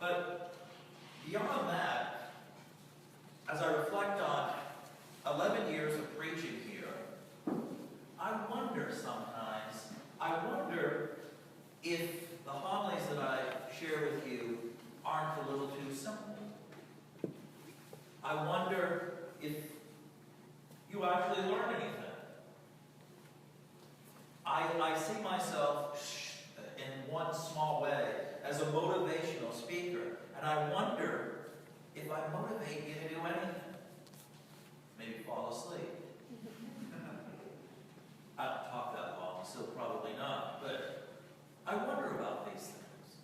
But beyond that, as I reflect on 11 years of preaching here, I wonder if the homilies that I share with you aren't a little too simple. I wonder if you actually learn anything. I see myself in one small way as a motivational speaker, and I wonder if I motivate you to do anything. Maybe fall asleep. I don't talk that long, so probably not, but I wonder about these things.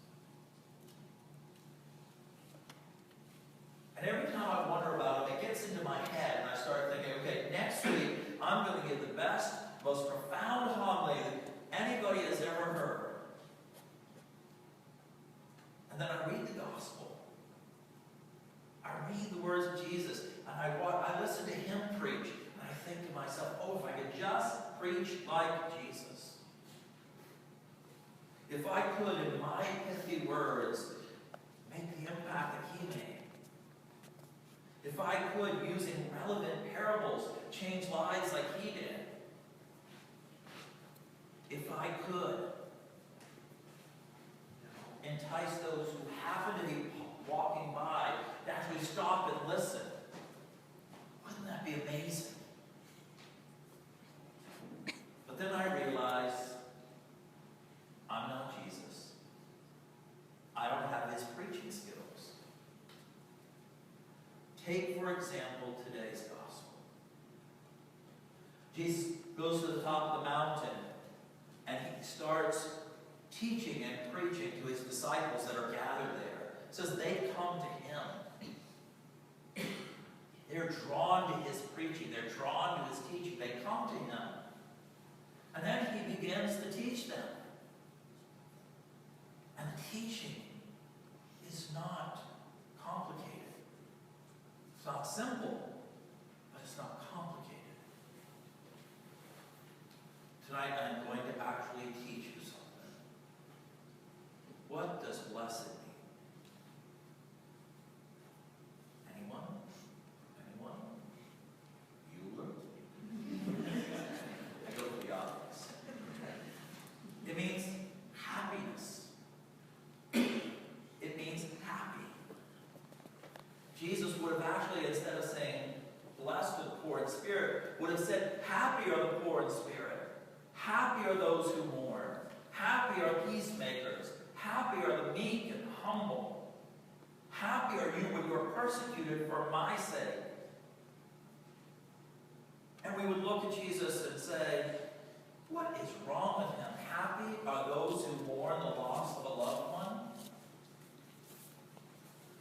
And every time I wonder about them, it gets into my head, and I start thinking, okay, next week I'm going to give the best, most profound homily that anybody has ever heard. And then I read the gospel. I read the words of Jesus, and I listen to him preach, and I think to myself, oh, if I could just preach like Jesus. If I could, in my pithy words, make the impact that he made. If I could, using relevant parables, change lives like he did. If I could entice those who happen to be walking by to actually stop and listen, wouldn't that be amazing? But then I realize I'm not Jesus. I don't have his preaching skills. Take, for example, today's gospel. Jesus goes to the top of the mountain and he starts teaching and preaching to his disciples that are gathered there. It says they come to him. They're drawn to his preaching. They're drawn to his teaching. They come to him. And then he begins to teach them. And the teaching is not complicated. It's not simple, but it's not complicated. Tonight I'm going to actually teach you something. What does blessed mean? Anyone? Anyone? Bueller? I go for the obvious. It means happiness. It means happy. Jesus would have actually, instead of saying, blessed are the poor in spirit, would have said, happy are the poor in spirit. Happy are those who mourn. Happy are peacemakers. Happy are the meek and humble. Happy are you when you are persecuted for my sake. And we would look at Jesus and say, what is wrong with him? Happy are those who mourn the loss of a loved one.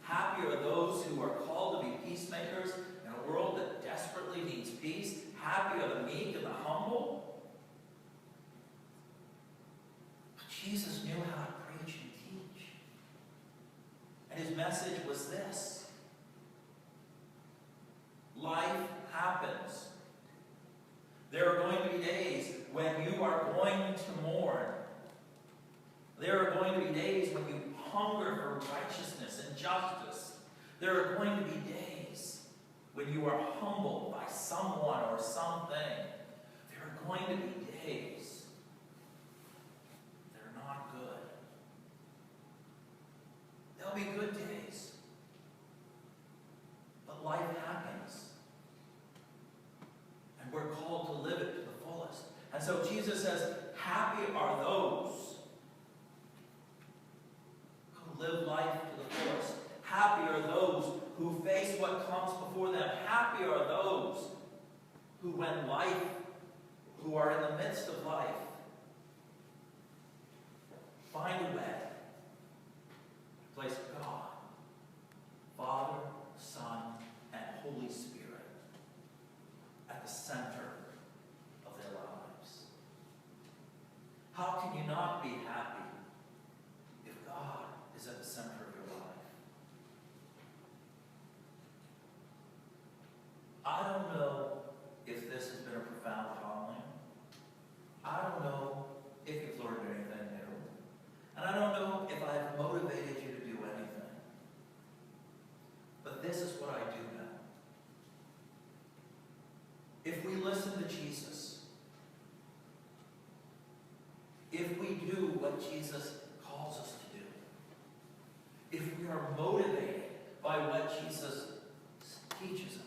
Happy are those who are called to be peacemakers in a world that desperately needs peace. Happy are the meek and the humble. But Jesus knew how to preach and teach. And his message was this: life happens. There are going to be days when you are going to mourn. There are going to be days when you hunger for righteousness and justice. There are going to be days when you are humbled by someone or something. There are going to be days that are not good. There'll be good days. But life happens. And we're called to live it to the fullest. And so Jesus says, happy are those who live life to the fullest. Happy are those who face what comes before them. Happy are those who, when life, who are in the midst of life, Jesus, if we do what Jesus calls us to do, if we are motivated by what Jesus teaches us,